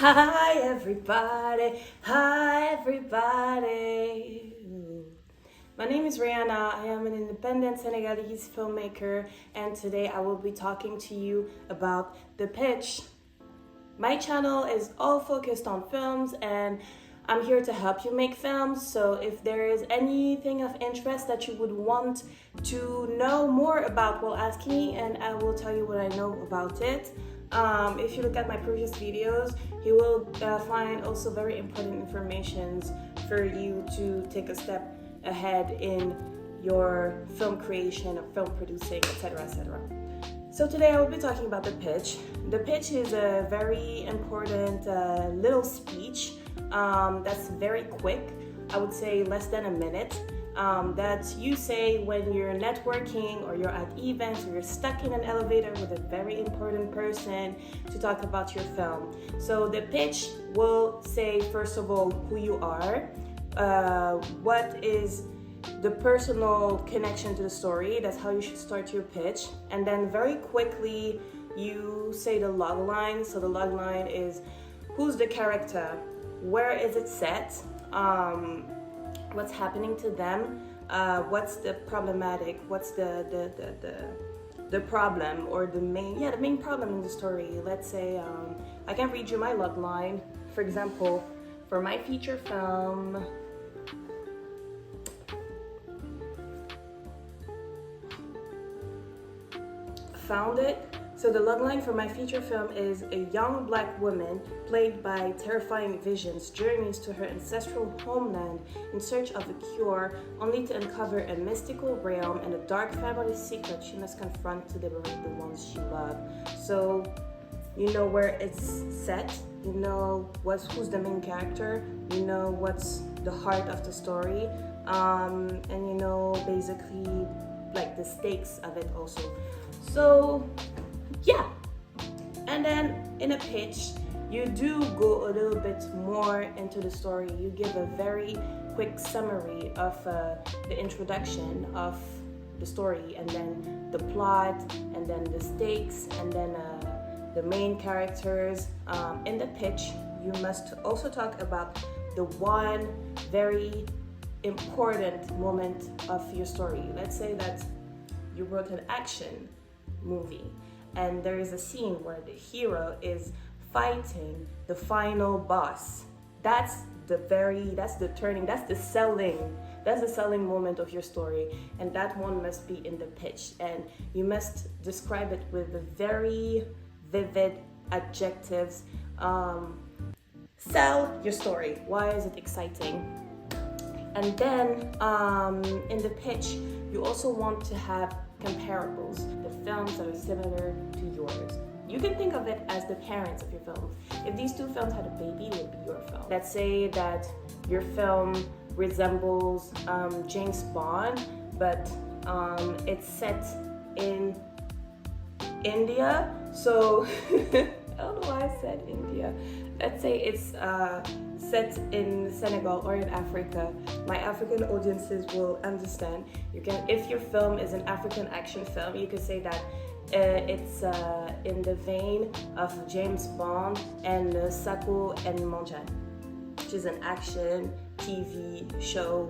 Hi everybody, hi everybody. My name is Rihanna. I am an independent Senegalese filmmaker, and today I will be talking to you about The Pitch. My channel is all focused on films, and I'm here to help you make films. So if there is anything of interest that you would want to know more about, well, ask me and I will tell you what I know about it. If you look at my previous videos, you will find also very important information for you to take a step ahead in your film creation or film producing, etc., etc. So today I will be talking about the pitch. The pitch is a very important little speech that's very quick. I would say less than a minute. That you say when you're networking or you're at events or you're stuck in an elevator with a very important person to talk about your film. So the pitch will say, first of all, who you are, what is the personal connection to the story. That's how you should start your pitch. And then very quickly you say the log line. So the log line is who's the character, where is it set, what's happening to them, what's the problematic, what's the problem or the main problem in the story. Let's say I can read you my log line. For example, for my feature film, found it. So the logline for my feature film is a young black woman played by terrifying visions journeys to her ancestral homeland in search of a cure, only to uncover a mystical realm and a dark family secret she must confront to liberate the ones she loved. So you know where it's set, you know who's the main character, you know what's the heart of the story, and you know basically like the stakes of it also. So yeah, and then in a pitch you do go a little bit more into the story. You give a very quick summary of the introduction of the story, and then the plot, and then the stakes, and then the main characters. In the pitch you must also talk about the one very important moment of your story. Let's say that you wrote an action movie and there is a scene where the hero is fighting the final boss. That's the selling moment of your story, and that one must be in the pitch, and you must describe it with very vivid adjectives. Sell your story. Why is it exciting? And then in the pitch you also want to have comparables, the films that are similar to yours. You can think of it as the parents of your film. If these two films had a baby, it would be your film. Let's say that your film resembles James Bond, but it's set in India. So I don't know why I said India. Let's say it's set in Senegal or in Africa. My African audiences will understand. You can, if your film is an African action film, you could say that it's in the vein of James Bond and Sako and Manjan, which is an action TV show,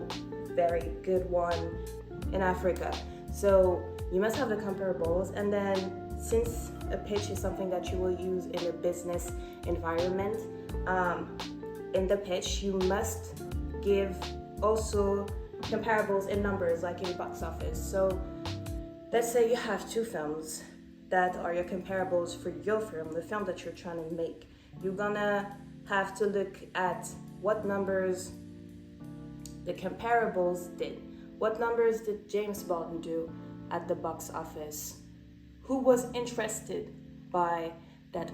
very good one in Africa. So you must have the comparables, and then since a pitch is something that you will use in a business environment, in the pitch you must give also comparables in numbers, like in box office. So let's say you have two films that are your comparables for your film, the film that you're trying to make. You're gonna have to look at what numbers the comparables did. What numbers did James Bond do at the box office? Who was interested by that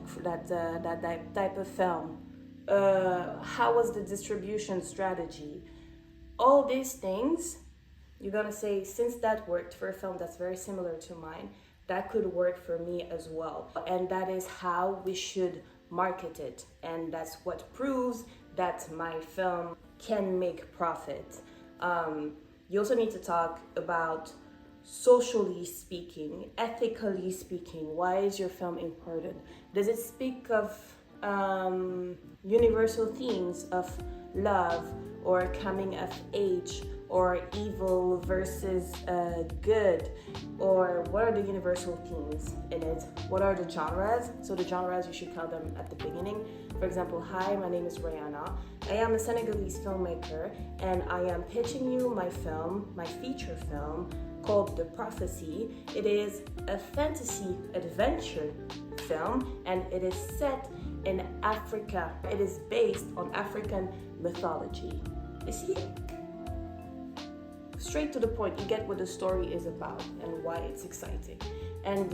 type of film? How was the distribution strategy? All these things, you're gonna say, since that worked for a film that's very similar to mine, that could work for me as well. And that is how we should market it. And that's what proves that my film can make profit. You also need to talk about socially speaking, ethically speaking. Why is your film important? Does it speak of universal themes of love or coming of age or evil versus good, or what are the universal themes in it? What are the genres? So the genres, you should count them at the beginning. For example, hi, my name is Rihanna. I am a Senegalese filmmaker, and I am pitching you my film, my feature film, called The Prophecy. It is a fantasy adventure film, and it is set in Africa. It is based on African mythology. You see? Straight to the point, you get what the story is about and why it's exciting. And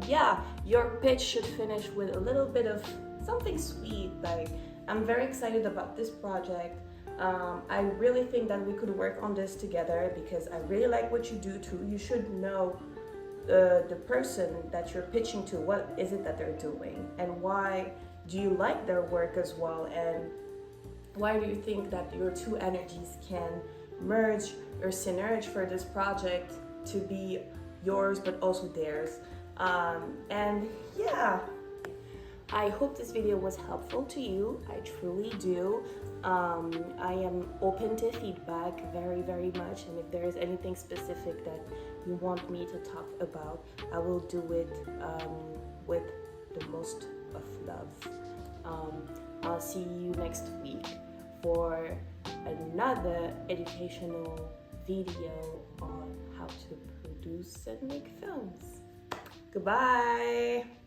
yeah, your pitch should finish with a little bit of something sweet, like, I'm very excited about this project. I really think that we could work on this together because I really like what you do too. You should know the person that you're pitching to, what is it that they're doing, and why do you like their work as well, and why do you think that your two energies can merge or synerge for this project to be yours but also theirs. And yeah, I hope this video was helpful to you. I truly do. I am open to feedback very, very much, and if there is anything specific that you want me to talk about, I will do it with the most of love. I'll see you next week for another educational video on how to produce and make films. Goodbye!